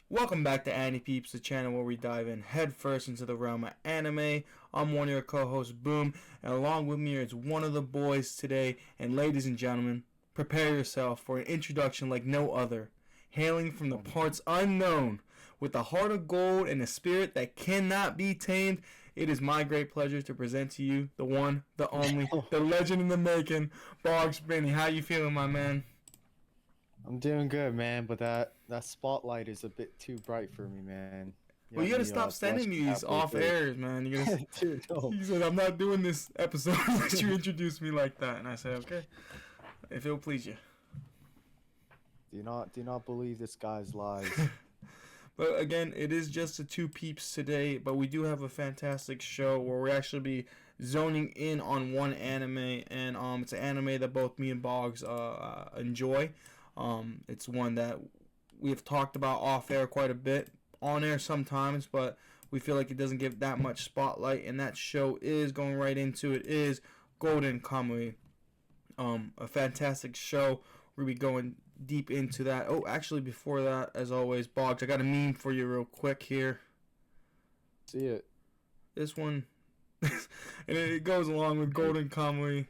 Welcome back to AniPeeps, the channel where we dive in headfirst into the realm of anime. I'm one of your co-hosts, Boom, and along with me is one of the boys today. And ladies and gentlemen, prepare yourself for an introduction like no other. Hailing from the parts unknown, with a heart of gold and a spirit that cannot be tamed, it is my great pleasure to present to you the one, the only, the legend in the making, Boggs Benny. How you feeling, my man? I'm doing good, man, but that spotlight is a bit too bright for me, man. Well, you Got gotta me stop sending me blushing these halfway off through. airs, man. You gotta. Dude, no. He said, "I'm not doing this episode unless you introduce me like that." And I said, "Okay, if it'll please you." Do not believe this guy's lies. But again, it is just the two peeps today, but we do have a fantastic show where we actually be zoning in on one anime, and it's an anime that both me and Boggs enjoy. It's one that we've talked about off air quite a bit, on air sometimes, but we feel like it doesn't give that much spotlight, and that show is going right into it is Golden Kamuy. A fantastic show. We'll be going deep into that. Oh, actually, before that, as always, Boggs, I got a meme for you real quick here. See it. This one, and it goes along with Golden Kamuy.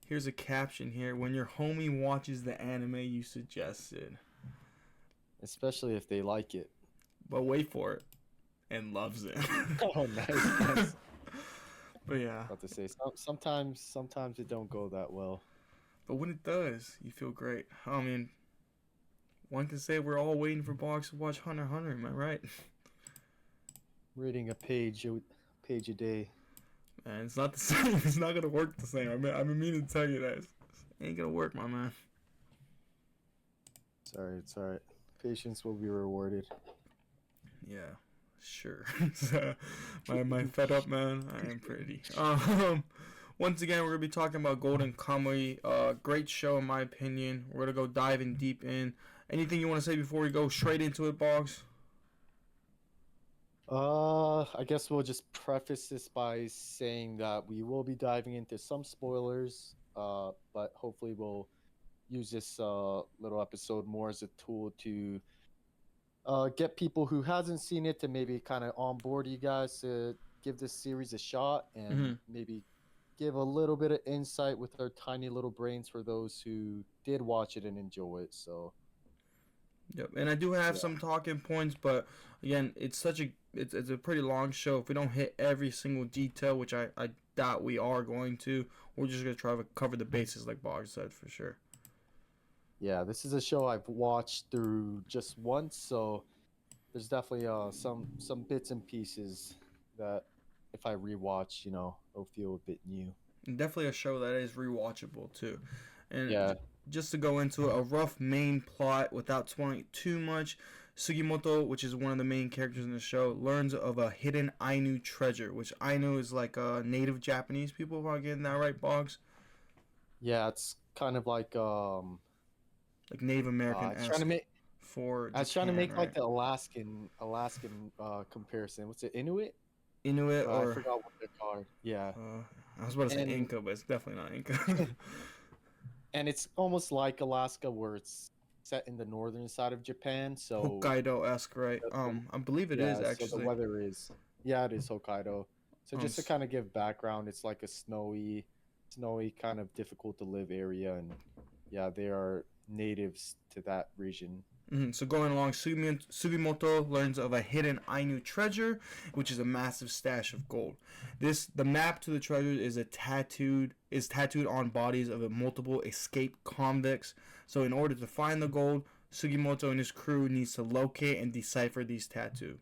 Here's a caption here. When your homie watches the anime you suggested, Especially if they like it. but wait for it, and loves it. Oh, nice. But yeah, About to say sometimes it don't go that well. but when it does, you feel great. I mean, one can say we're all waiting for Boggs to watch Hunter x Hunter. Am I right? Reading a page a day. Man, it's not the same. It's not gonna work the same. I've been meaning to tell you that. It ain't gonna work, my man. It's all right. Patience will be rewarded. Yeah, sure. my fed up man. I am pretty. Once again, we're gonna be talking about Golden Kamuy. Great show in my opinion. We're gonna go diving deep in. Anything you want to say before we go straight into it, Boggs? I guess we'll just preface this by saying that we will be diving into some spoilers, but hopefully we'll use this little episode more as a tool to get people who hasn't seen it to maybe kind of onboard you guys to give this series a shot and maybe give a little bit of insight with our tiny little brains for those who did watch it and enjoy it. So Yep, and I do have some talking points, but again, it's a pretty long show. If we don't hit every single detail, which I doubt we are going to, we're just gonna try to cover the bases, like Boggs said, for sure. yeah, this is a show I've watched through just once, so there's definitely some bits and pieces that if I rewatch, it'll feel a bit new. And definitely a show that is rewatchable too. And Yeah. just to go into a rough main plot without spoiling too much, Sugimoto, which is one of the main characters in the show, learns of a hidden Ainu treasure, which Ainu is like native Japanese people, if I'm getting that right, Boggs? Yeah, it's kind of like Like Native American I was trying to make for I was trying to Japan, make right? like the Alaskan comparison. What's it, Inuit? Inuit I or forgot what they're called. Yeah. I was about to say And Inca, but it's definitely not Inca. and it's almost like Alaska where it's set in the northern side of Japan, so Hokkaido-esque, right? I believe it is yeah, so actually. the weather is yeah, it is Hokkaido. So just to S- kind of give background, it's like a snowy kind of difficult to live area, and yeah, they are natives to that region. So going along, Sugimoto learns of a hidden Ainu treasure, which is a massive stash of gold. The map to the treasure is tattooed on bodies of multiple escaped convicts. So in order to find the gold, Sugimoto and his crew needs to locate and decipher these tattoos.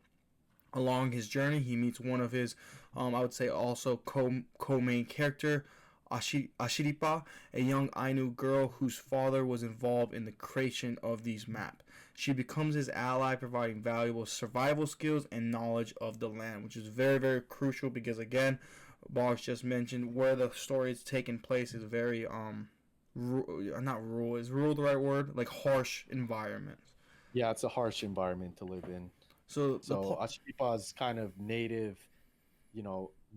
Along his journey, he meets one of his, I would say also co-main character, Ashiripa, a young Ainu girl whose father was involved in the creation of these maps. She becomes his ally, providing valuable survival skills and knowledge of the land, which is very, very crucial because, again, Boggs just mentioned where the story is taking place is very, not rural, is rural the right word? Like harsh environments. Yeah, it's a harsh environment to live in. So So Ashripa's kind of native,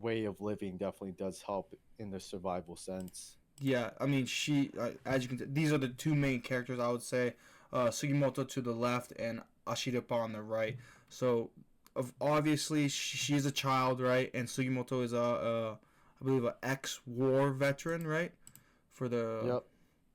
way of living definitely does help in the survival sense. yeah, I mean, as you can, these are the two main characters I would say. Sugimoto to the left and Ashirapa on the right. So, obviously, she's a child, right? And Sugimoto is I believe, a ex-war veteran, right? For the Yep.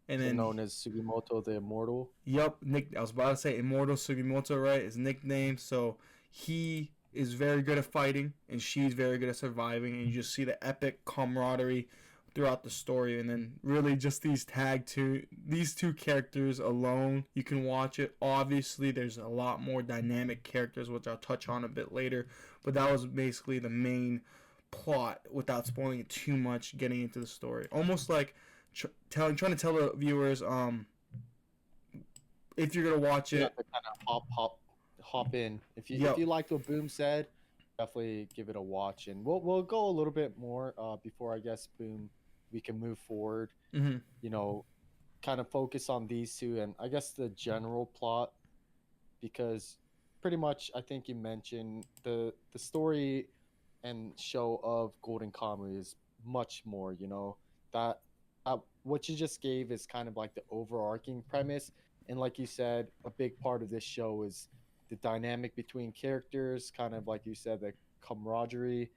and So then known as Sugimoto the Immortal. Yup, Nick. I was about to say Immortal Sugimoto, right? His nickname. So he is very good at fighting, and she's very good at surviving. And you just see the epic camaraderie throughout the story, and then really just these two characters alone. You can watch it. Obviously, there's a lot more dynamic characters, which I'll touch on a bit later. But that was basically the main plot, without spoiling it too much. Getting into the story, almost like trying to tell the viewers, if you're gonna watch You have it. to kind of hop in. If Yep. you liked what Boom said, definitely give it a watch, and we'll go a little bit more before I guess Boom we can move forward. Hmm. You know, kind of focus on these two, and I guess the general plot, because pretty much I think you mentioned the story and show of Golden Kamuy is much more. That what you just gave is kind of like the overarching premise, and like you said, a big part of this show is the dynamic between characters, kind of like you said, the camaraderie.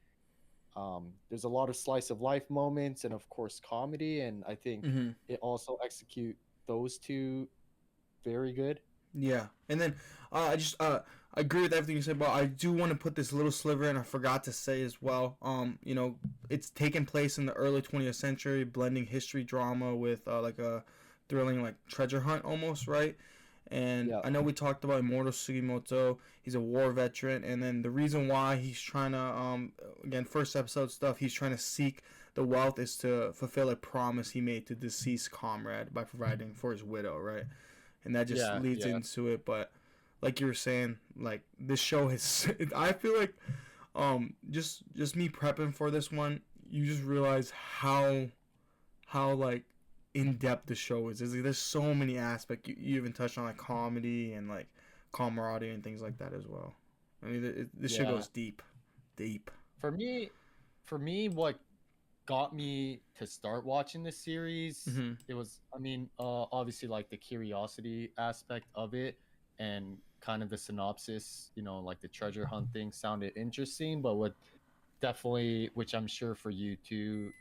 There's a lot of slice of life moments, and of course comedy, and I think Hmm. it also execute those two very good. Yeah, and then I agree with everything you said, but I do want to put this little sliver, and I forgot to say as well. It's taken place in the early 20th century, blending history drama with like a thrilling like treasure hunt almost, right? And Yeah, I know we talked about Immortal Sugimoto. He's a war veteran, and then the reason why he's trying to again, first episode stuff, he's trying to seek the wealth is to fulfill a promise he made to deceased comrade by providing for his widow, right? And that just yeah, leads yeah. into it. But like you were saying, like this show has, I feel like, just me prepping for this one, you just realize how like in depth the show is. There's so many aspects. You even touched on like comedy and like camaraderie and things like that as well. I mean, this show Yeah. goes deep, deep. For me, what got me to start watching this series, Hmm. it was, I mean, obviously like the curiosity aspect of it, and kind of the synopsis, like the treasure hunt thing sounded interesting, but what definitely, which I'm sure for you too,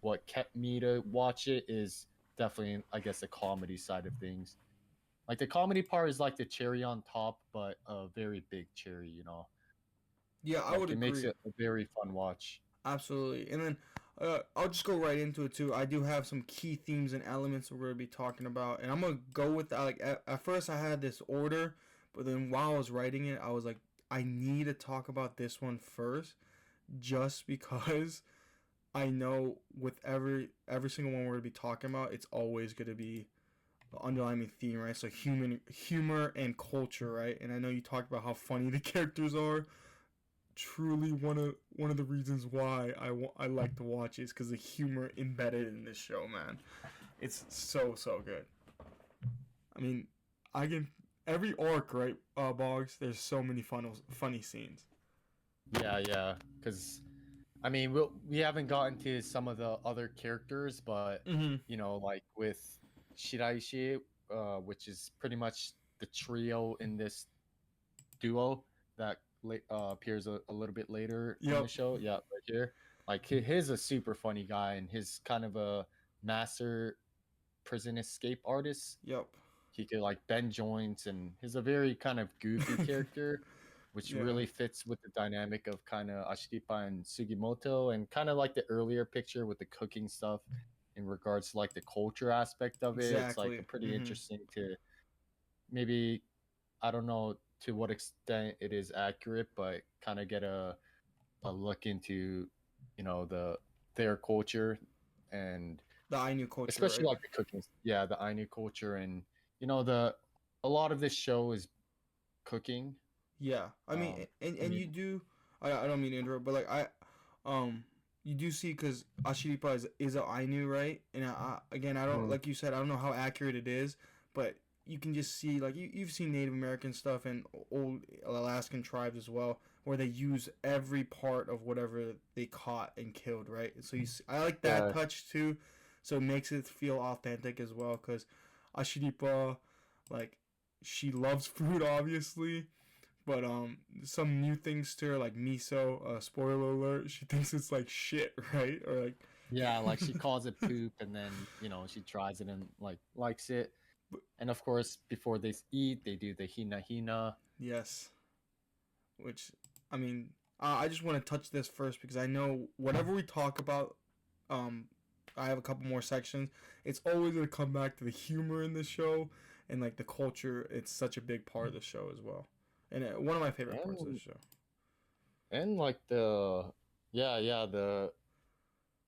what kept me to watch it is definitely, I guess, the comedy side of things. Like the comedy part is like the cherry on top, but a very big cherry. Yeah, I would Like it makes agree. it a very fun watch. Absolutely. And then I'll just go right into it too. I do have some key themes and elements we're going to be talking about. And I'm going to go with that. Like, at first, I had this order, but then while I was writing it, I was like, I need to talk about this one first, just because I know with every single one we're going to be talking about, it's always going to be the underlying theme, right? So humor and culture, right? And I know you talked about how funny the characters are. Truly, one of the reasons why I like to watch is because the humor embedded in this show, man. It's so good. I mean, I can every arc, right? Boggs. There's so many funny scenes. Yeah, yeah. Because I mean, we haven't gotten to some of the other characters, but Mm-hmm. like with Shiraishi, which is pretty much the trio in this duo that appears a little bit later in the Yep. show. Yeah, right here. Like he's a super funny guy, and he's kind of a master prison escape artist. Yep. He could like bend joints, and he's a very kind of goofy character, which Yeah. really fits with the dynamic of kind of Ashiripa and Sugimoto, and kind of like the earlier picture with the cooking stuff in regards to like the culture aspect of it. It's like a Exactly. pretty Mm-hmm. interesting to maybe, I don't know to what extent it is accurate, but kind of get a look into the their culture, and The Ainu culture, especially right? like the cooking, yeah, the Ainu culture, and the a lot of this show is cooking. Yeah. I mean, and I and mean, you do. I don't mean to interrupt, but like um, you do see because Ashiripa is a Ainu, right? And again, I don't mhm, like you said. I don't know how accurate it is, but you can just see like you've seen Native American stuff and old Alaskan tribes as well, where they use every part of whatever they caught and killed, right? So I like that yeah, touch too, so it makes it feel authentic as well. Because Ashiripa, like she loves food, obviously, but some new things to her, like miso. Spoiler alert: she thinks it's like shit, right? Or like, Yeah, like she calls it poop, and then she tries it and like likes it. And of course, before they eat, they do the hina hina. yes. Which, I mean, I just want to touch this first because I know whatever we talk about, um, I have a couple more sections. It's always gonna come back to the humor in the show and like the culture. It's such a big part of the show as well, and one of my favorite parts of the And show. like yeah,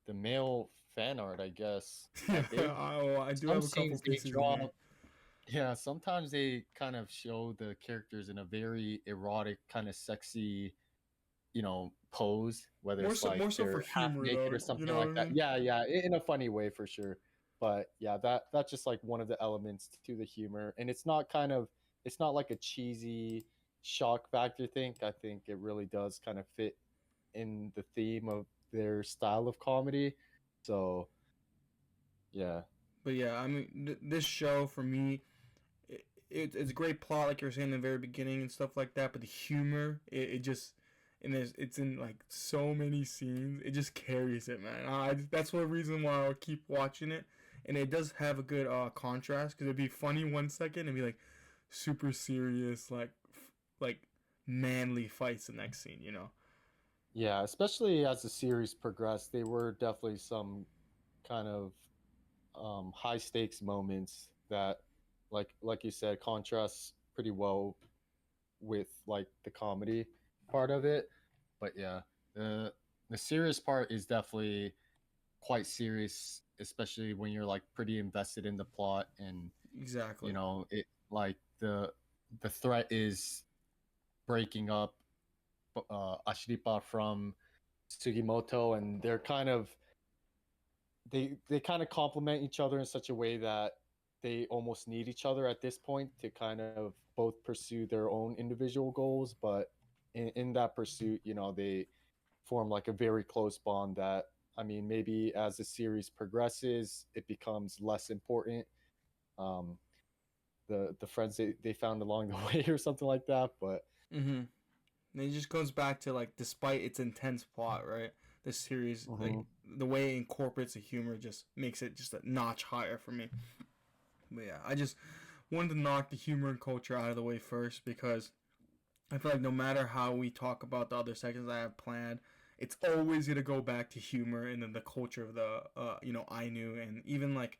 the male fan art, I guess. Yeah, Like they I do some have a couple scenes they pieces in draw. here. Yeah, sometimes they kind of show the characters in a very erotic, kind of sexy, pose, whether it's like More so for they're half humor naked though. or You something know what I like that. mean? Yeah, yeah, in a funny way for sure. But yeah, that's just like one of the elements to the humor, and it's not like a cheesy shock factor thing. I think it really does kind of fit in the theme of their style of comedy. So yeah, But yeah, I mean, this show for me, it's a great plot, like you were saying in the very beginning and stuff like that. But the humor, it just, and it's in like so many scenes. It just carries it, man. That's one reason why I'll keep watching it. And it does have a good contrast because it'd be funny one second and be like super serious, like manly fights the next scene. You know? yeah, especially as the series progressed, they were definitely some kind of high stakes moments that, like you said, contrasts pretty well with like the comedy part of it. But yeah, the serious part is definitely quite serious, especially when you're like pretty invested in the plot, and Exactly. it like the threat is breaking up Ashiripa from Sugimoto, and they kind of complement each other in such a way that they almost need each other at this point to kind of both pursue their own individual goals. But in that pursuit, they form like a very close bond that, I mean, maybe as the series progresses, it becomes less important. Um, the friends they found along the way or something like that. But Mm-hmm. And it just goes back to like, despite its intense plot, right? This series, like mhm. the way it incorporates the humor, just makes it just a notch higher for me. But yeah, I just wanted to knock the humor and culture out of the way first because I feel like no matter how we talk about the other sections I have planned, it's always gonna go back to humor and then the culture of the Ainu and even like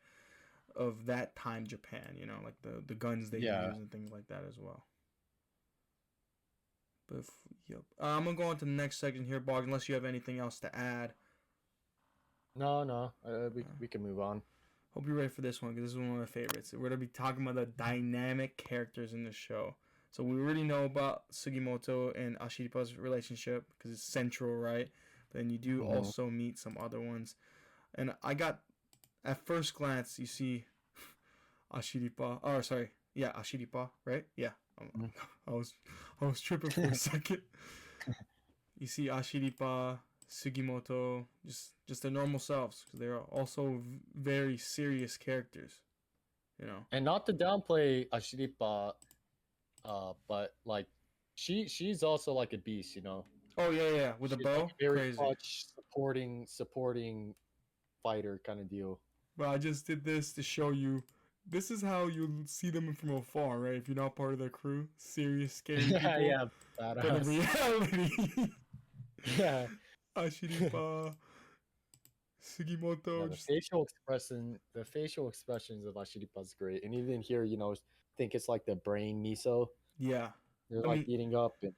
of that time Japan, like the guns they Yeah, use and things like that as well. But yep, I'm gonna go on to the next section here, Bog. Unless you have anything else to add. no, Uh, we can move on. Hope you're ready for this one because this is one of my favorites. We're gonna be talking about the dynamic characters in the show. So we already know about Sugimoto and Ashiripa's relationship because it's central, right? But then you do Mhm. also meet some other ones, and I got at first glance you see Ashiripa. Oh, sorry, yeah, Ashiripa, right? Yeah, Mhm. I was I was tripping for a second. You see Ashiripa, Sugimoto, just their normal selves because they're also very serious characters. You know. And not to downplay Ashiripa, but like she's also like a beast, Oh yeah, yeah, with a She's like bow, a very crazy. clutch, supporting fighter kind of deal. But I just did this to show you. This is how you see them from afar, right? If you're not part of their crew, serious, scary Yeah, people. yeah, But in badass. reality, Yeah, Ashiripa, yeah. Sugimoto, just The facial expressions of Ashiripa's great, and even here, think it's like the brain miso. yeah. They're I like mean, eating up, and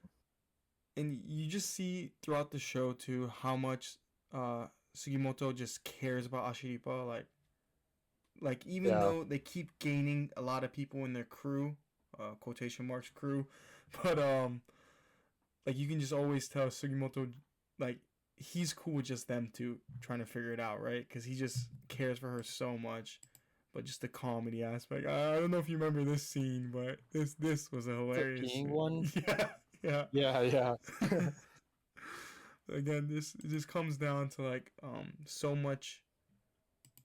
and you just see throughout the show too how much uh Sugimoto just cares about Ashiripa. Like even yeah, though they keep gaining a lot of people in their crew, quotation marks crew, but like you can just always tell Sugimoto, like he's cool with just them two trying to figure it out, right? Because he just cares for her so much. But just the comedy aspect. I don't know if you remember this scene, but this was a the hilarious peeing scene. one. Yeah, yeah. Yeah, yeah. Again, this it just comes down to like so much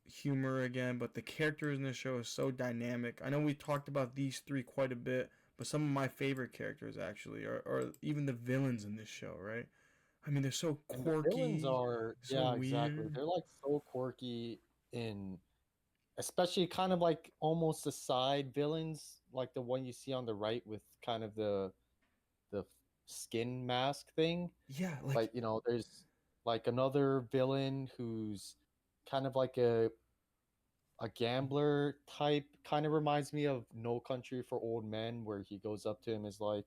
humor again, but the characters in the show is so dynamic. I know we talked about these three quite a bit, but some of my favorite characters actually are even the villains in this show, right? I mean, they're so And the villains quirky, are, so yeah, exactly. weird. They're like so quirky in, especially kind of like almost the side villains, like the one you see on the right with kind of the skin mask thing. Yeah, like Like, there's like another villain who's kind of like a gambler type, kind of reminds me of No Country for Old Men, where he goes up to him is like,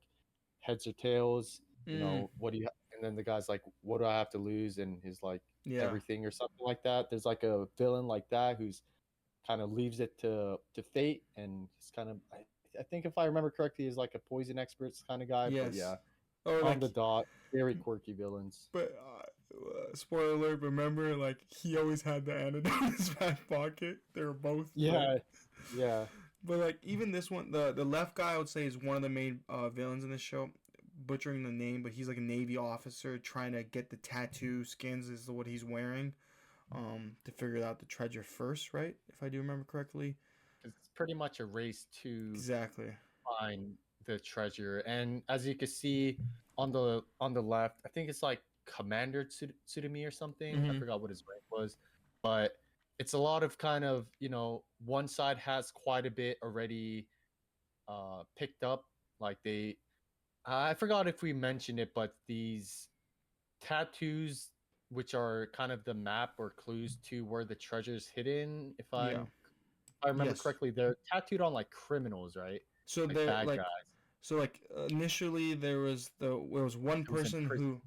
heads or tails, mm, what do you and then the guy's like, what do I have to lose? And he's like, yeah, everything or something like that. There's like a villain like that who's kind of leaves it to fate, and he's kind of, I think if I remember correctly, he's like a poison experts kind of guy. But yes, yeah, or on like, the dot, very quirky villains. but spoiler alert. Remember, like he always had the antidote in his back pocket. They were both like, Yeah, yeah, but like even this one, the left guy I would say is one of the main villains in this show. Butchering the name, but he's like a Navy officer trying to get the tattoo skins is what he's wearing. To figure out the treasure first, right? If I do remember correctly. it's pretty much a race to Exactly. find the treasure. And as you can see on the left, I think it's like Commander Tsurumi or something. I Mm-hmm. forgot what his rank was, but it's a lot of kind of, one side has quite a bit already picked up. Like I forgot if we mentioned it, but these tattoos, which are kind of the map or clues to where the treasure's hidden, Yeah. if I remember Yes. correctly, they're tattooed on like criminals, right? So Like they're bad like, guys. initially there was one It was in person prison.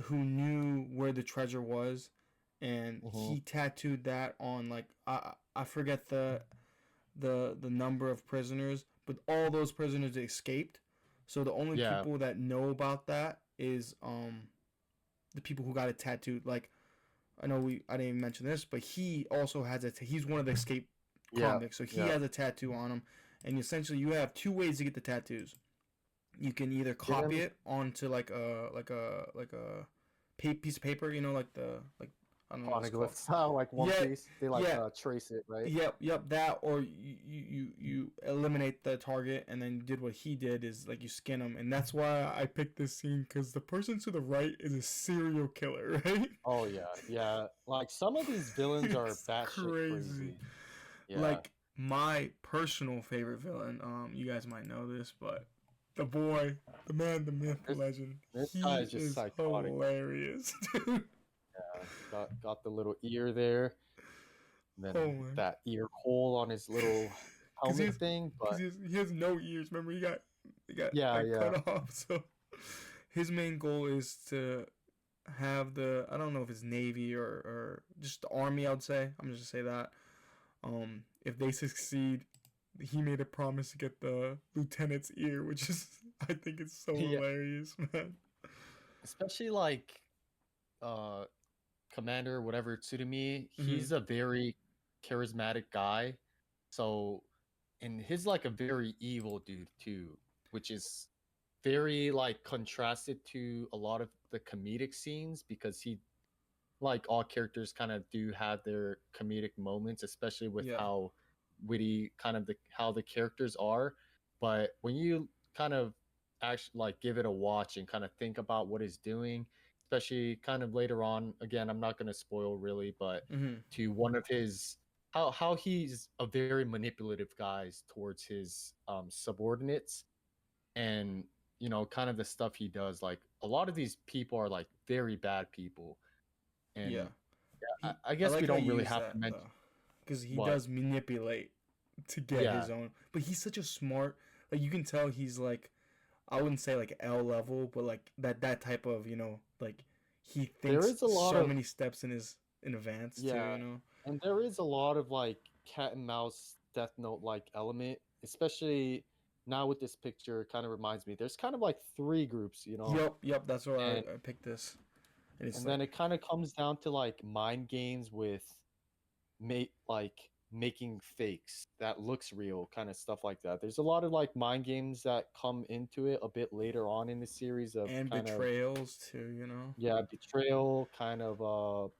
who knew where the treasure was, and Mhm. he tattooed that on like I forget the number of prisoners, but all those prisoners escaped. So the only Yeah, people that know about that is the people who got it tattooed. Like I didn't even mention this, but he also has he's one of the escape yeah, convicts, so he yeah. has a tattoo on him. And essentially, you have two ways to get the tattoos. You can either copy Didn't it onto like a piece of paper, like the like I don't know what it's Poneglyph called. style, like One Yeah, Piece. They like yeah, trace it, right? yep, that, or you eliminate the target, and then you did what he did is like you skin him, and that's why I picked this scene because the person to the right is a serial killer, right? Oh yeah, yeah. Like some of these villains are It's batshit crazy. crazy. Yeah. Like my personal favorite villain, you guys might know this, but the boy, the man, the myth, the This legend, this guy he is just is psychotic. hilarious, dude. Yeah. Got the little ear there, and Oh then man, that ear hole on his little because helmet thing. But he has no ears. Remember, he got yeah, like yeah. cut off. So his main goal is to have the I don't know if it's navy or just the army. I would say I'm just gonna say that. If they succeed, he made a promise to get the lieutenant's ear, which is I think it's so Yeah. hilarious, man. Especially like uh Commander, whatever, Tsurumi, Hmm. he's a very charismatic guy. So, and he's like a very evil dude too, which is very like contrasted to a lot of the comedic scenes, because he, like all characters, kind of do have their comedic moments, especially with Yeah. how witty kind of how the characters are. But when you kind of actually like give it a watch and kind of think about what he's doing, especially kind of later on, again, I'm not going to spoil really, but Hmm. to one of his, how he's a very manipulative guy towards his subordinates, and kind of the stuff he does, like a lot of these people are like very bad people. Yeah. And I I guess we like how don't you really use have to that mention though, because he what. does manipulate to get Yeah, his own. But he's such a smart. Like you can tell he's like I wouldn't say like L level, but like that type of like he there thinks is a lot so of, many steps in advance too. yeah, and there is a lot of like cat and mouse Death Note like element, especially now with this picture. Kind of reminds me. There's kind of like three groups, Yep. That's why and I picked this, and it's and then like it kind of comes down to like mind games with making fakes that looks real, kind of stuff like that. There's a lot of like mind games that come into it a bit later on in the series of and kind of, betrayals too. yeah, betrayal, kind of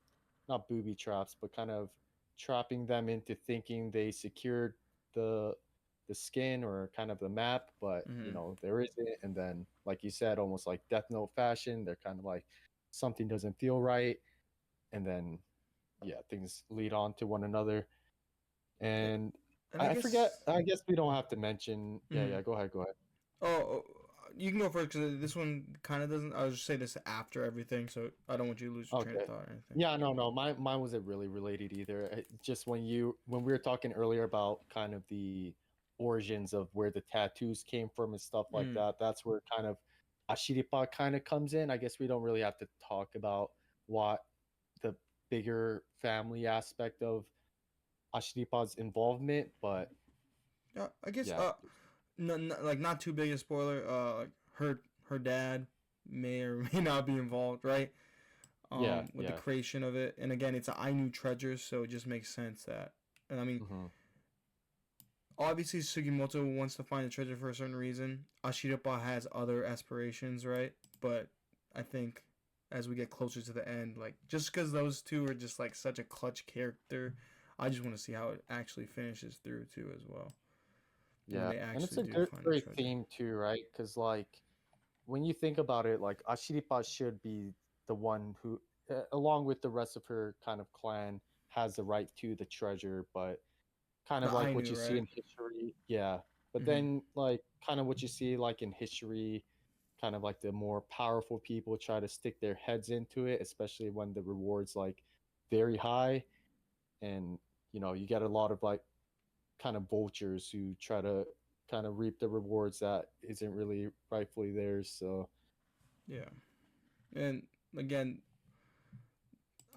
not booby traps, but kind of trapping them into thinking they secured the the skin or kind of the map, but you Mm-hmm. know there isn't. And then, like you said, almost like Death Note fashion, they're kind of like something doesn't feel right, and then yeah, things lead on to one another. And And I I forget. guess. I guess we don't have to mention. Yeah, Mm-hmm. yeah. Go ahead. Go ahead. Oh, you can go first because this one kind of doesn't. I'll just say this after everything, so I don't want you to lose your train of Okay. thought or anything. Yeah, no, no. Mine wasn't really related either. Just when we were talking earlier about kind of the origins of where the tattoos came from and stuff like Mm. that, that's where kind of Ashiripa kind of comes in. I guess we don't really have to talk about what the bigger family aspect of Ashiripa's involvement, but Yeah, I guess. yeah, Like not too big a spoiler. Like her dad may or may not be involved, right? yeah, With the yeah. creation of it, and again, it's an Ainu treasure, so it just makes sense that. And I mean, Hmm. obviously Sugimoto wants to find the treasure for a certain reason. Ashirapa has other aspirations, right? But I think as we get closer to the end, like just because those two are just like such a clutch character, I just want to see how it actually finishes through too as well when Yeah, they and it's actually a do good, find the great treasure. theme too, right? Because like when you think about it, like Ashiripa should be the one who, along with the rest of her kind of clan, has the right to the treasure. But kind The of like what Ainu, you see right? in history, yeah. But Mm-hmm. then like kind of what you see like in history, kind of like the more powerful people try to stick their heads into it, especially when the rewards like very high, and you know you get a lot of like kind of vultures who try to kind of reap the rewards that isn't really rightfully theirs. So Yeah, and again,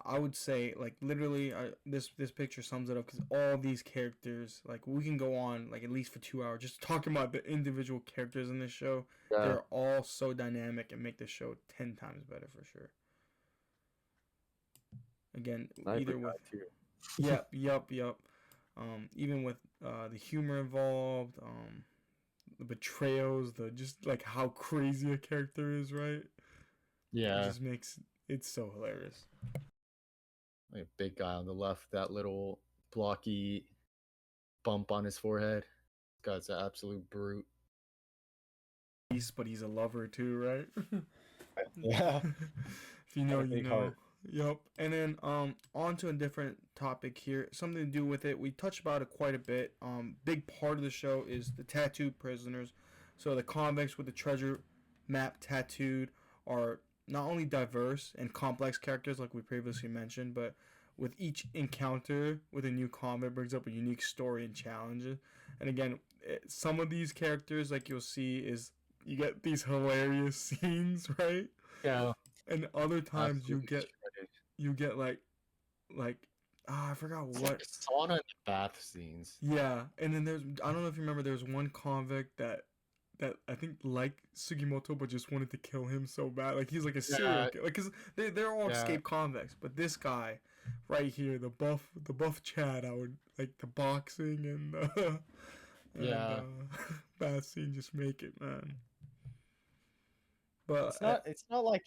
I would say like literally this picture sums it up because all these characters like we can go on like at least for 2 hours just talking about the individual characters in this show. yeah, They're all so dynamic and make the show 10 times better for sure. Again, I agree either with with that too. yep. Even with the humor involved, the betrayals, the just like how crazy a character is, right? It Yeah, just makes it so hilarious. like a big guy on the left, that little blocky bump on his forehead. This guy's an absolute brute. But he's a lover too, right? Yeah, If you know, got a you big know. heart. Yep. And then on to a different topic here. Something to do with it. We touched about it quite a bit. Big part of the show is the tattooed prisoners. So the convicts with the treasure map tattooed are not only diverse and complex characters like we previously mentioned, but with each encounter with a new convict brings up a unique story and challenges. And again, some of these characters like you'll see is you get these hilarious scenes, right? Yeah, And other times absolutely shredded. you get like I forgot It's like what. the sauna and the bath scenes. Yeah, and then there's I don't know if you remember there's one convict that I think liked Sugimoto but just wanted to kill him so bad. Like he's like a serial Yeah, killer. Like cuz they're all yeah, escaped convicts, but this guy right here, the buff Chad, I would like the boxing and and yeah. bath scene just make it, man. But It's not like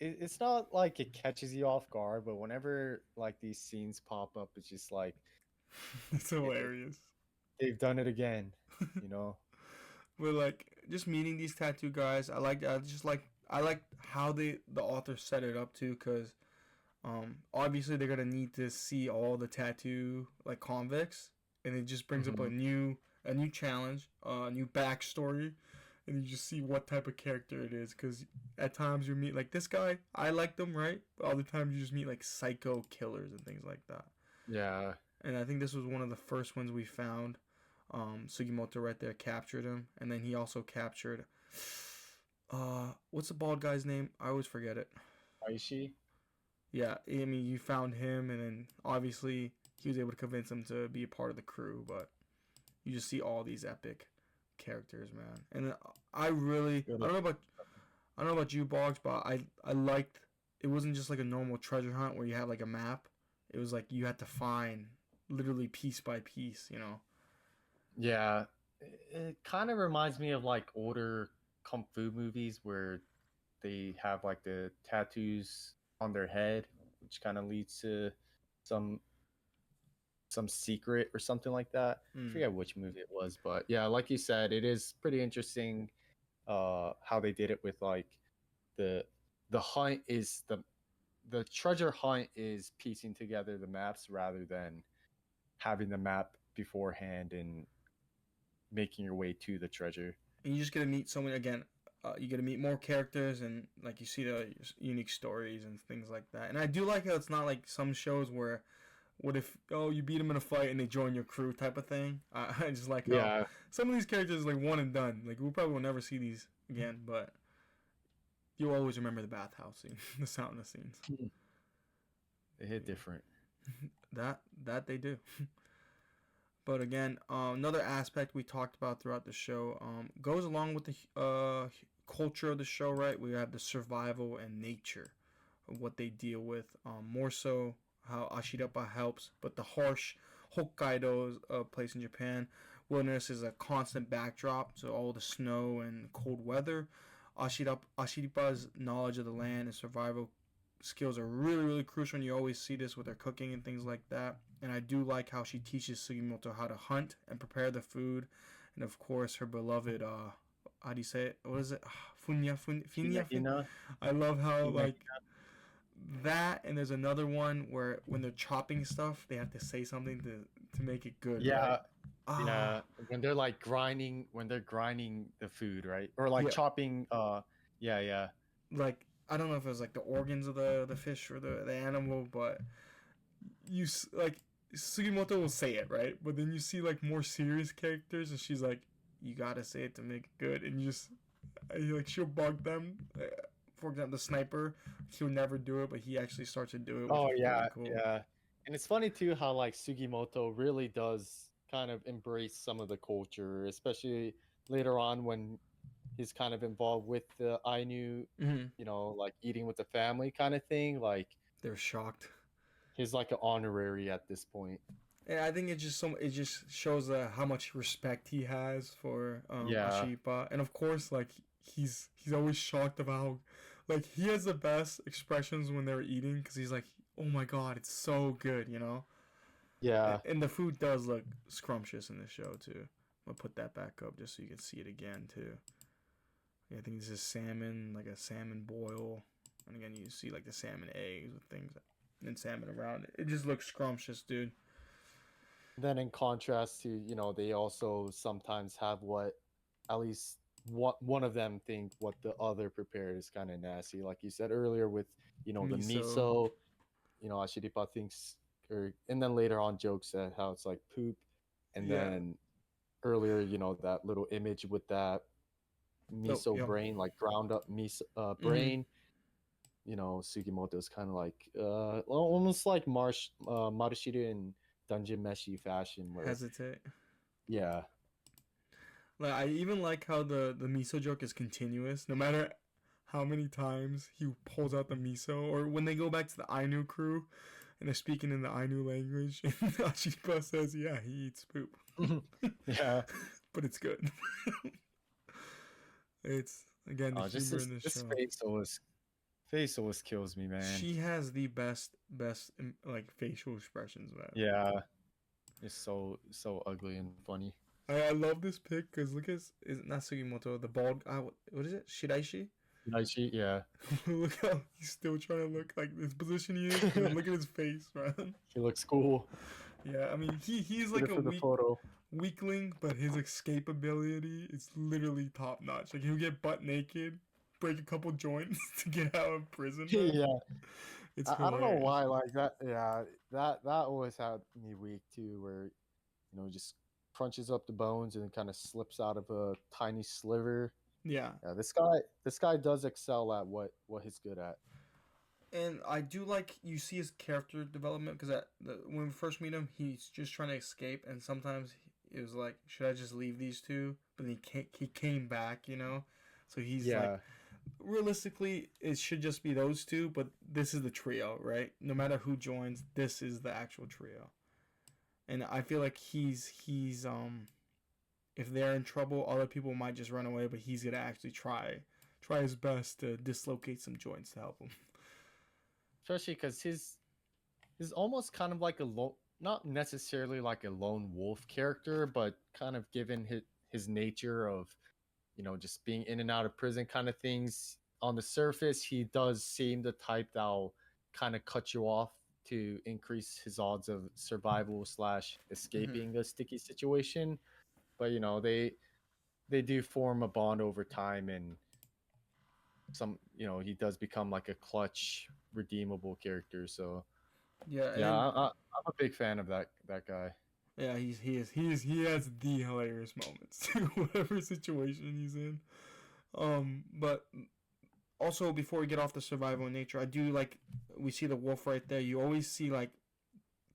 it's not like it catches you off guard, but whenever like these scenes pop up, it's just like it's hilarious. they've done it again, you know? But like just meeting these tattoo guys, I like how the author set it up too, because obviously they're gonna need to see all the tattoo like convicts, and it just brings up Hmm. a new challenge, a new backstory, and you just see what type of character it is. Because at times you meet like this guy, I like them, right? But other times you just meet like psycho killers and things like that. Yeah. And I think this was one of the first ones we found. Sugimoto right there captured him, and then he also captured. What's the bald guy's name? I always forget it. Aishi? Yeah, I mean, you found him, and then obviously he was able to convince him to be a part of the crew. But you just see all these epic characters, man. And Really? I don't know about you, Boggs, but I liked it wasn't just like a normal treasure hunt where you had like a map. It was like you had to find literally piece by piece, you know. Yeah. It kind of reminds me of like older kung fu movies where they have like the tattoos on their head, which kind of leads to some some secret or something like that. I Mm. forget which movie it was, but yeah, like you said, it is pretty interesting how they did it with like the the hunt is the treasure hunt is piecing together the maps rather than having the map beforehand and making your way to the treasure. And you just get to meet so many again. You get to meet more characters and like you see the unique stories and things like that. And I do like how it's not like some shows where what if you beat them in a fight and they join your crew type of thing. I just like how Yeah, some of these characters like one and done. Like we probably will never see these again, but you'll always remember the bathhouse scene, the sauna scenes. they hit different. That they do. But again, another aspect we talked about throughout the show goes along with the culture of the show, right? We have the survival and nature of what they deal with. More so how Ashirapa helps, but the harsh Hokkaido's place in Japan. Wilderness is a constant backdrop, so all the snow and cold weather. Ashiripa's knowledge of the land and survival skills are really, really crucial, and you always see this with her cooking and things like that. And I do like how she teaches Sugimoto how to hunt and prepare the food, and of course her beloved how do you say it? What is it? Funya. Hina, I love how Hina, like that, and there's another one where when they're chopping stuff, they have to say something to make it good, right? yeah, Ah, yeah. When they're grinding the food, right? Or like yeah. chopping. Yeah, yeah, Like I don't know if it was like the organs of the fish or the animal, but like Sugimoto will say it right, but then you see like more serious characters, and she's like, "You gotta say it to make it good," and you just like she'll bug them. For example, the sniper, he'll never do it, but he actually starts to do it, which Oh is really yeah, cool. yeah. And it's funny too how like Sugimoto really does kind of embrace some of the culture, especially later on when he's kind of involved with the Ainu, Mm-hmm. like eating with the family kind of thing. Like They're shocked. he's like an honorary at this point. And I think it just shows how much respect he has for Yeah. Ashipa, and of course, like he's always shocked about how, like he has the best expressions when they're eating because he's like, oh my god, it's so good, you know. Yeah. And the food does look scrumptious in the show too. I'll put that back up just so you can see it again too. Yeah, I think this is salmon, like a salmon boil, and again you see like the salmon eggs with things and salmon around it. It just looks scrumptious, dude. Then in contrast to, they also sometimes have what at least one of them think what the other prepared is kind of nasty. Like you said earlier with, the Miso. miso, Ashiripa thinks and then later on jokes at how it's like poop. And Yeah. then earlier, that little image with that Oh, miso yeah. brain, like ground up miso Mm-hmm. brain. Sugimoto's kind of like almost like Marushita in Dungeon Meshi fashion where Hesitate. yeah. Like I even like how the miso joke is continuous. No matter how many times he pulls out the miso, or when they go back to the Ainu crew and they're speaking in the Ainu language, and Ashipa says, "Yeah, he eats poop, Yeah. but it's good." It's again the Just humor in this this show. face always kills me, man. She has the best like facial expressions, man. Yeah, it's so ugly and funny. I love this pic because look at is it not Sugimoto, the bald what is it, Shiraishi. Yeah, Look how he's still trying to look like this position he is, and then look at his face, man. he looks cool. Yeah, I mean he's Did like it a for the photo. weakling, but his escape ability is literally top notch. Like he'll get butt naked, break a couple joints to get out of prison, man. Yeah, It's I don't know hilarious. why like that. Yeah, that always had me weak too, where just crunches up the bones and then kind of slips out of a tiny sliver. Yeah, Yeah, this guy does excel at what he's good at. and I do like you see his character development because when we first meet him, he's just trying to escape, and sometimes it was like, should I just leave these two? But he came back, you know. So he's like, Yeah, realistically, it should just be those two, but this is the trio, right? No matter who joins, this is the actual trio, and I feel like he's if they're in trouble, other people might just run away, but he's gonna actually try his best to dislocate some joints to help him. especially because his almost kind of like a not necessarily like a lone wolf character, but kind of given his nature of, just being in and out of prison kind of things. On the surface, he does seem the type that'll kind of cut you off to increase his odds of survival slash Hmm. escaping a sticky situation. But they do form a bond over time, and he does become like a clutch, redeemable character. So Yeah, yeah, and I'm a big fan of that guy. yeah, he has the hilarious moments too, whatever situation he's in. But also before we get off the survival in nature, I do like we see the wolf right there. You always see like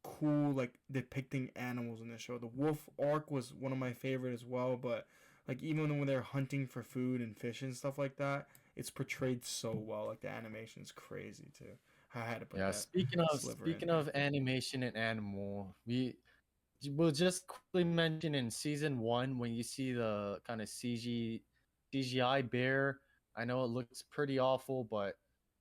cool like depicting animals in the show. The wolf arc was one of my favorite as well, but like even when they're hunting for food and fish and stuff like that, it's portrayed so well. Like the animation's crazy too. I had to put Yeah, that speaking of sliver in speaking there. of animation and animal, we'll just quickly mention in season one when you see the kind of CGI bear. I know it looks pretty awful, but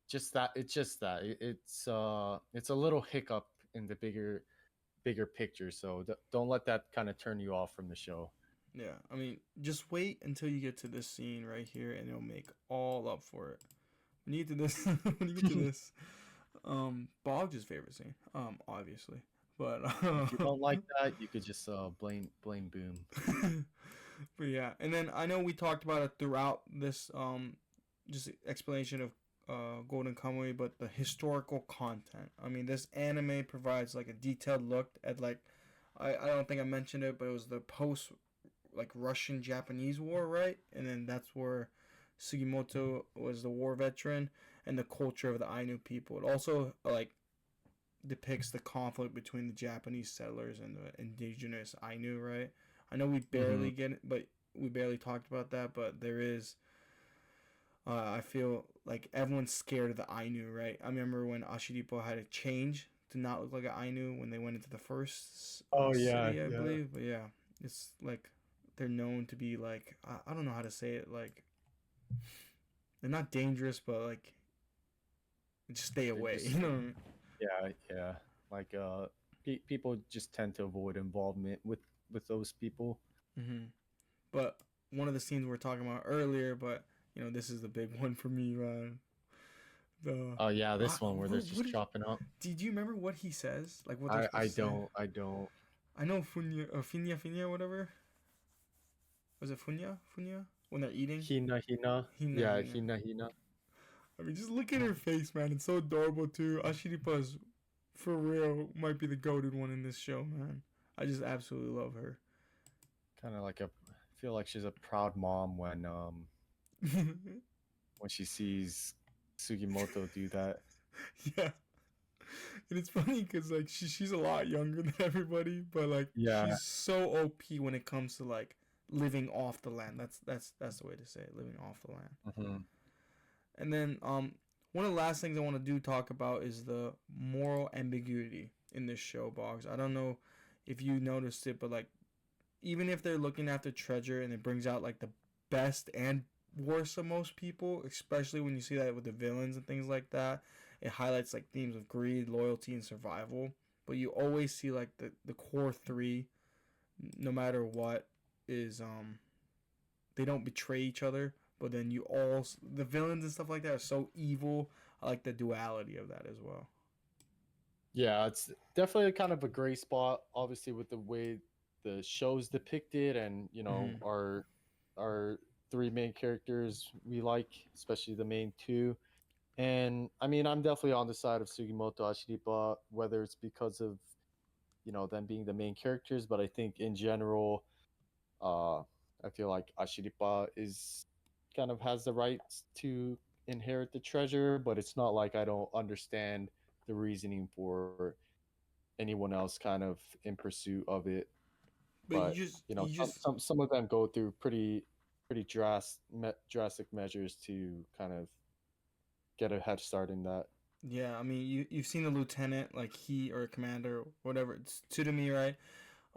just that it's a little hiccup in the bigger picture. So don't let that kind of turn you off from the show. Yeah, I mean, just wait until you get to this scene right here, and it'll make all up for it. When you get to this, when you get to this, Boggs' favorite scene, obviously, but And if you don't like that, you could just blame Boom. but yeah, and then I know we talked about it throughout this just explanation of Golden Kamuy, but the historical content. I mean, this anime provides like a detailed look at like I don't think I mentioned it, but it was the post like Russian Japanese war, right? And then that's where Sugimoto was the war veteran and the culture of the Ainu people. It also like depicts the conflict between the Japanese settlers and the indigenous Ainu, right? I know we Hmm. barely get it, but we barely talked about that, but there is. I feel like everyone's scared of the Ainu, right? I remember when Ashiripo had to change to not look like an Ainu when they went into the first Oh yeah, city, I yeah. believe. But yeah, it's like they're known to be like I don't know how to say it. Like they're not dangerous, but like just stay They're away. just You know what I mean? yeah. Like people just tend to avoid involvement with those people. Mm-hmm. But one of the scenes we were talking about earlier, but this is the big one for me, man. The Oh yeah, this one where they're just what chopping up. did you remember what he says? Like what they're I supposed I to say? don't I don't. I know Funya, Finya, whatever. Was it Funya? When they're eating? Hina. Hina, Yeah, Hina. Hina. I mean, just look at her face, man. It's so adorable, too. Ashiripa's, for real, might be the goated one in this show, man. I just absolutely love her. Kind of like I feel like she's a proud mom when she sees Sugimoto do that. Yeah. And it's funny because, like, she's a lot younger than everybody, but, like, Yeah. she's so OP when it comes to, like, living off the land. That's the way to say it, living off the land. Hmm. And then one of the last things I want to do talk about is the moral ambiguity in this show, Boggs. I don't know if you noticed it, but like even if they're looking after treasure and it brings out like the best and worst of most people, especially when you see that with the villains and things like that, it highlights like themes of greed, loyalty, and survival. But you always see like the core three, no matter what, is they don't betray each other, but then you all the villains and stuff like that are so evil. I like the duality of that as well. Yeah, it's definitely kind of a gray spot, obviously, with the way the show's depicted, and Mm-hmm. our three main characters we like, especially the main two. And I mean, I'm definitely on the side of Sugimoto Ashiripa, whether it's because of them being the main characters, but I think in general, uh, I feel like Ashiripa is kind of has the rights to inherit the treasure, but it's not like I don't understand the reasoning for anyone else kind of in pursuit of it. But But you just some of them go through pretty drastic measures to kind of get a head start in that. yeah. I mean, you've seen the lieutenant, like he or commander, whatever. It's Tsutomi, right?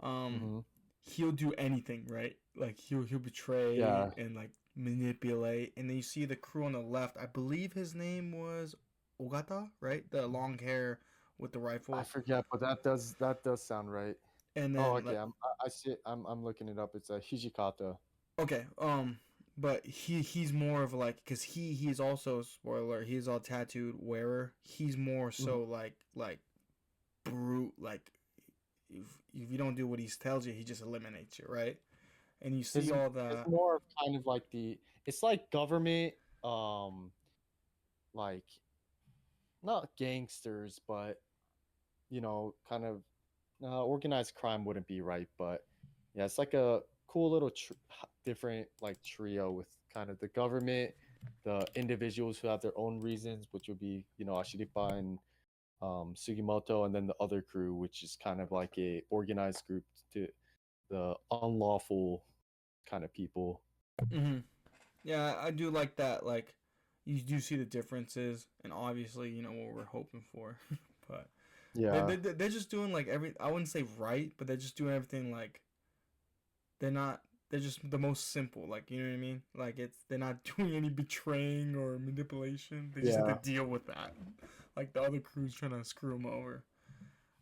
Um, Hmm. he'll do anything, right? Like he'll betray Yeah, and like manipulate. And then you see the crew on the left. I believe his name was Ogata, right? The long hair with the I rifle. forget, but that does sound right. And Oh, then okay. like I see it. I'm looking it up. It's a Hijikata. okay, but he's more of like because he's also spoiler. He's all tattooed wearer. He's more Mhm. so like brute. Like if you don't do what he tells you, he just eliminates you, right? And you see His all is the more of kind of like it's like government, um, like not gangsters, but kind of organized crime wouldn't be right, but yeah, it's like a cool little different like trio with kind of the government, the individuals who have their own reasons, which would be Ashiripa and Sugimoto, and then the other crew, which is kind of like a organized group to the unlawful kind of people. hmm yeah, I do like that. Like you do see the differences, and obviously you know what we're hoping for, but Yeah, they're just doing like every. I wouldn't say right, but they're just doing everything like they're not. They're just the most simple. Like you know what I mean? Like they're not doing any betraying or manipulation. They just have to yeah. deal with that. Like the other crew's trying to screw them over.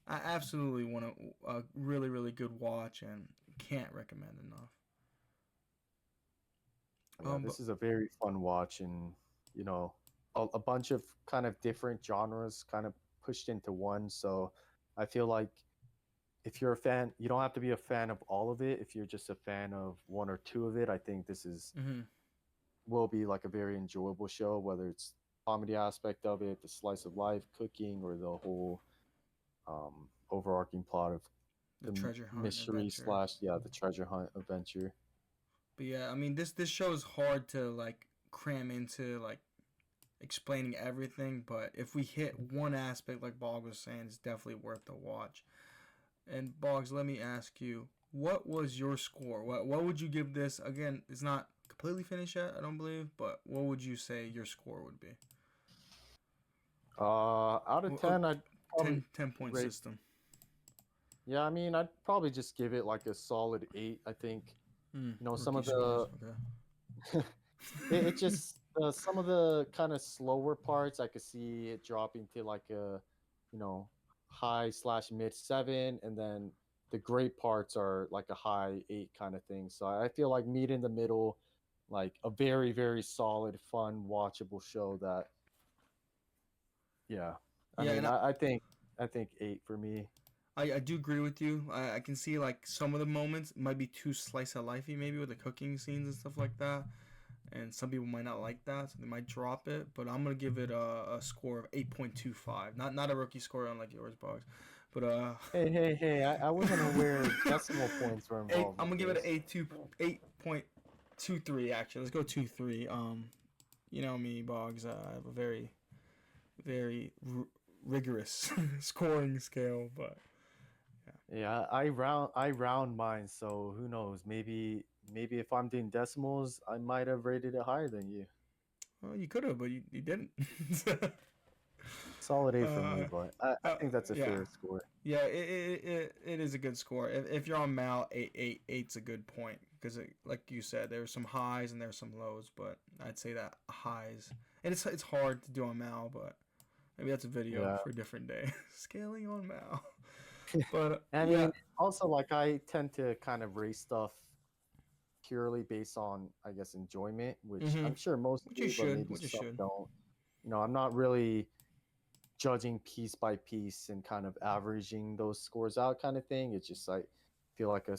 I absolutely want a really really good watch and can't recommend enough. Yeah, But this is a very fun watch, and you know, a bunch of kind of different genres kind of pushed into one. So I feel like if you're a fan, you don't have to be a fan of all of it. If you're just a fan of one or two of it, I think this is mm-hmm. will be like a very enjoyable show, whether it's comedy aspect of it, the slice of life, cooking, or the whole overarching plot of The the treasure hunt mystery adventure. slash the treasure hunt adventure. But yeah, I mean this show is hard to like cram into like explaining everything, but if we hit one aspect like Bog was saying, it's definitely worth the watch. And Boggs, let me ask you, what was your score? What would you give this? Again, it's not completely finished yet, I don't believe, but what would you say your score would be? Out of Well, 10, I'd probably 10 point rate. system. Yeah, I mean, I'd probably just give it like a solid 8. I think some Rookie of scores. the it just some of the kind of slower parts I could see it dropping to like a high slash mid 7, and then the great parts are like a high 8 kind of thing. So I feel like meet in the middle, like a very very solid, fun, watchable show that yeah. I Yeah, mean, and I think 8 for me. I do agree with you. I can see like some of the moments might be too slice of lifey, maybe with the cooking scenes and stuff like that. And some people might not like that, so they might drop it. But I'm gonna give it a score of 8.25. Not a rookie score unlike yours, Bugs, but Hey, hey, hey! I wasn't aware decimal points were eight. involved I'm with gonna give it an this. 8.23. Actually, let's go 2.3. You know me, Boggs. I have a very rigorous scoring scale, but Yeah, I round mine, so who knows? Maybe if I'm doing decimals, I might have rated it higher than you. well, you could have, but you didn't. Solid A for me, uh, but I think that's a yeah. fair score. Yeah, it is a good score. If you're on Mal, eight's a good point because, like you said, there's some highs and there's some lows. But I'd say that highs, and it's hard to do on Mal, but maybe that's a video Yeah, for a different day. Scaling on Mal, but I yeah, mean, also like I tend to kind of rate stuff purely based on, I guess, enjoyment, which mm-hmm. I'm sure most Which you do, but should, maybe which you some should. don't. I'm not really judging piece by piece and kind of averaging those scores out kind of thing. It's just I feel like a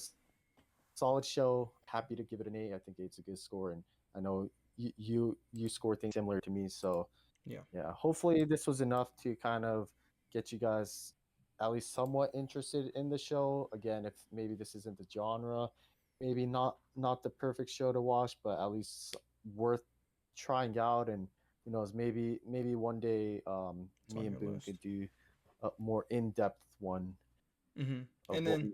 solid show. Happy to give it an 8. I think 8's a good score, and I know you score things similar to me. So Yeah, yeah, hopefully this was enough to kind of get you guys at least somewhat interested in the show. Again, if maybe this isn't the genre, maybe not the perfect show to watch, but at least worth trying out. And who knows, maybe one day it's me on and your Boone list. could do a more in-depth one Mm-hmm. of And what then we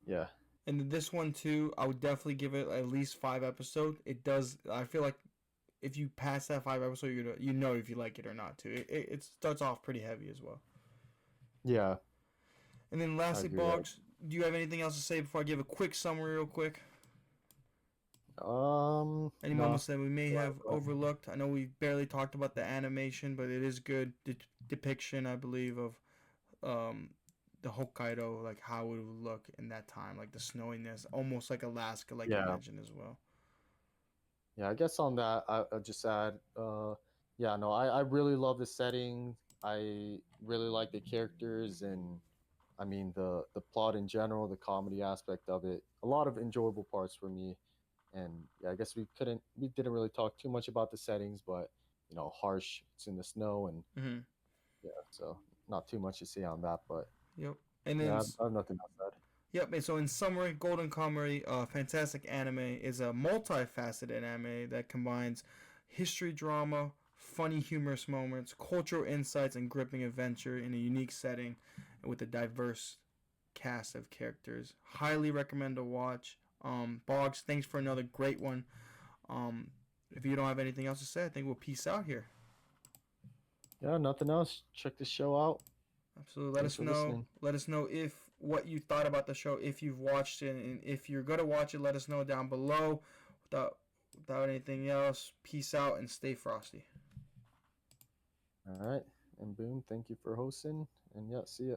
yeah. this one too, I would definitely give it at least 5 episodes. It does. I feel like if you pass that 5 episode, you know if you like it or not too. It starts off pretty heavy as well. Yeah, And then I lastly, agree. Boggs, do you have anything else to say before I give a quick summary, real quick? Any No. moments that we may Go ahead, have go ahead. overlooked? I know we barely talked about the animation, but it is good depiction, I believe, of the Hokkaido, like how it would look in that time, like the snowiness, almost like Alaska, like you Yeah. mentioned as well. Yeah, I guess on that, I'll just add, yeah, no, I really love the setting. I really like the characters, and I mean the plot in general, the comedy aspect of it. A lot of enjoyable parts for me. And yeah, I guess we didn't really talk too much about the settings, but harsh. It's in the snow, and Hmm. yeah, so not too much to say on that. But Yep. And yeah, then I have nothing else to add. yep. And so in summary, Golden Kamuy, fantastic anime, is a multifaceted anime that combines history drama, funny humorous moments, cultural insights, and gripping adventure in a unique setting with a diverse cast of characters. Highly recommend to watch. Boggs, thanks for another great one. Um, if you don't have anything else to say, I think we'll peace out here. Yeah, nothing else. Check the show out. Absolutely. Let Thanks us for know. listening. Let us know if what you thought about the show, if you've watched it, and if you're gonna watch it, let us know down below. Without anything else, peace out and stay frosty. All right, and Boom, thank you for hosting. And yeah, see ya.